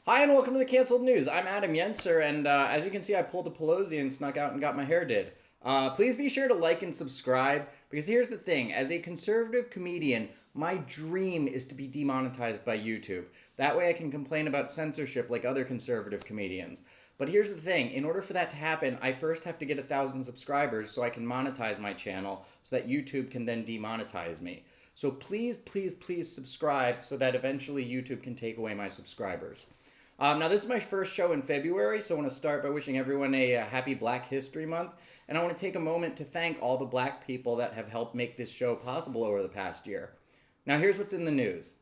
Hi and welcome to the Canceled News. I'm Adam Yenser, and as you can see, I pulled a Pelosi and snuck out and got my hair did. Please be sure to like and subscribe, because here's the thing. As a conservative comedian, my dream is to be demonetized by YouTube. That way I can complain about censorship like other conservative comedians. But here's the thing. In order for that to happen, I first have to get 1,000 subscribers so I can monetize my channel so that YouTube can then demonetize me. So please, please, please subscribe so that eventually YouTube can take away my subscribers. Now, this is my first show in February, so I want to start by wishing everyone a happy Black History Month. And I want to take a moment to thank all the black people that have helped make this show possible over the past year. Now, here's what's in the news.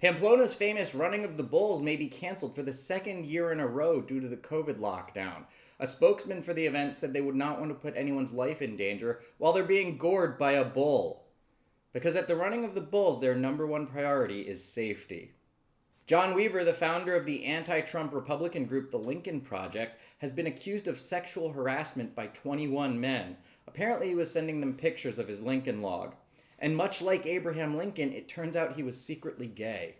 Pamplona's famous Running of the Bulls may be canceled for the second year in a row due to the COVID lockdown. A spokesman for the event said they would not want to put anyone's life in danger while they're being gored by a bull. Because at the Running of the Bulls, their number one priority is safety. John Weaver, the founder of the anti-Trump Republican group The Lincoln Project, has been accused of sexual harassment by 21 men. Apparently he was sending them pictures of his Lincoln log. And much like Abraham Lincoln, it turns out he was secretly gay.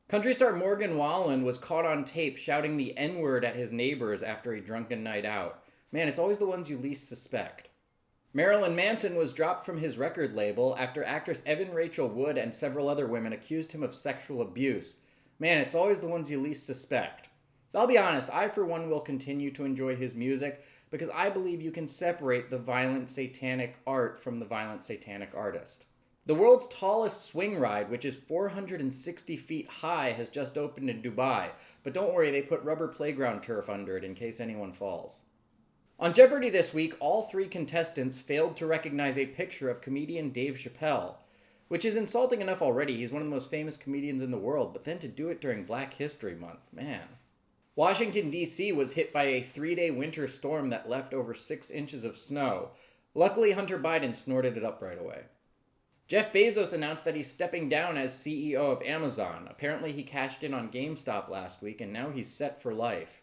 Country star Morgan Wallen was caught on tape shouting the N-word at his neighbors after a drunken night out. Man, it's always the ones you least suspect. Marilyn Manson was dropped from his record label after actress Evan Rachel Wood and several other women accused him of sexual abuse. Man, it's always the ones you least suspect. I'll be honest, I for one will continue to enjoy his music because I believe you can separate the violent satanic art from the violent satanic artist. The world's tallest swing ride, which is 460 feet high, has just opened in Dubai. But don't worry, they put rubber playground turf under it in case anyone falls. On Jeopardy this week, all three contestants failed to recognize a picture of comedian Dave Chappelle. Which is insulting enough already. He's one of the most famous comedians in the world, but then to do it during Black History Month, man. Washington, D.C. was hit by a 3-day winter storm that left over 6 inches of snow. Luckily, Hunter Biden snorted it up right away. Jeff Bezos announced that he's stepping down as CEO of Amazon. Apparently, he cashed in on GameStop last week, and now he's set for life.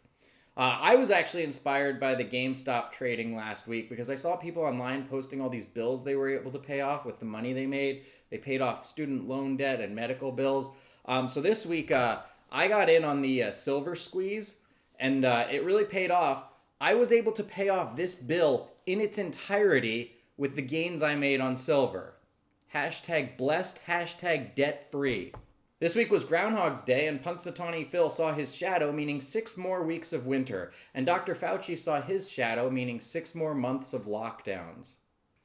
I was actually inspired by the GameStop trading last week because I saw people online posting all these bills they were able to pay off with the money they made. They paid off student loan debt and medical bills. So this week, I got in on the silver squeeze, and it really paid off. I was able to pay off this bill in its entirety with the gains I made on silver. Hashtag blessed, hashtag debt free. This week was Groundhog's Day, and Punxsutawney Phil saw his shadow, meaning 6 more weeks of winter. And Dr. Fauci saw his shadow, meaning 6 more months of lockdowns.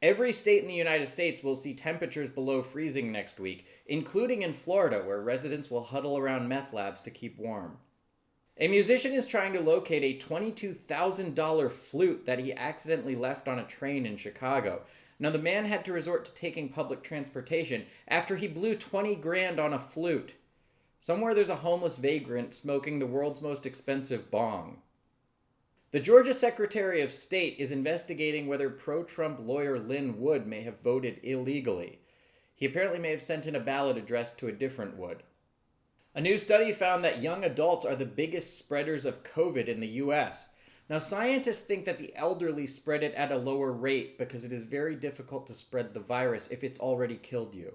Every state in the United States will see temperatures below freezing next week, including in Florida, where residents will huddle around meth labs to keep warm. A musician is trying to locate a $22,000 flute that he accidentally left on a train in Chicago. Now, the man had to resort to taking public transportation after he blew 20 grand on a flute. Somewhere there's a homeless vagrant smoking the world's most expensive bong. The Georgia Secretary of State is investigating whether pro-Trump lawyer Lynn Wood may have voted illegally. He apparently may have sent in a ballot addressed to a different Wood. A new study found that young adults are the biggest spreaders of COVID in the U.S. Now, scientists think that the elderly spread it at a lower rate because it is very difficult to spread the virus if it's already killed you.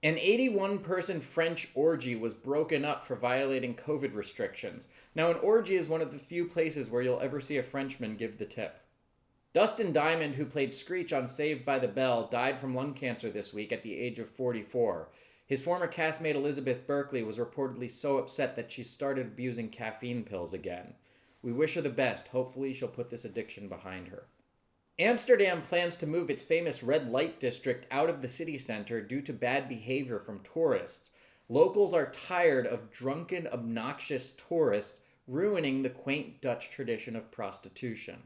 An 81-person French orgy was broken up for violating COVID restrictions. Now, an orgy is one of the few places where you'll ever see a Frenchman give the tip. Dustin Diamond, who played Screech on Saved by the Bell, died from lung cancer this week at the age of 44. His former castmate Elizabeth Berkley was reportedly so upset that she started abusing caffeine pills again. We wish her the best. Hopefully she'll put this addiction behind her. Amsterdam plans to move its famous red light district out of the city center due to bad behavior from tourists. Locals are tired of drunken, obnoxious tourists ruining the quaint Dutch tradition of prostitution.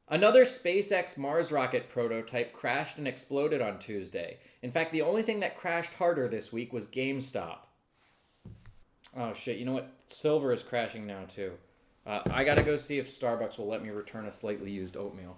Another SpaceX Mars rocket prototype crashed and exploded on Tuesday. In fact, the only thing that crashed harder this week was GameStop. Oh shit, you know what? Silver is crashing now too. I gotta go see if Starbucks will let me return a slightly used oatmeal.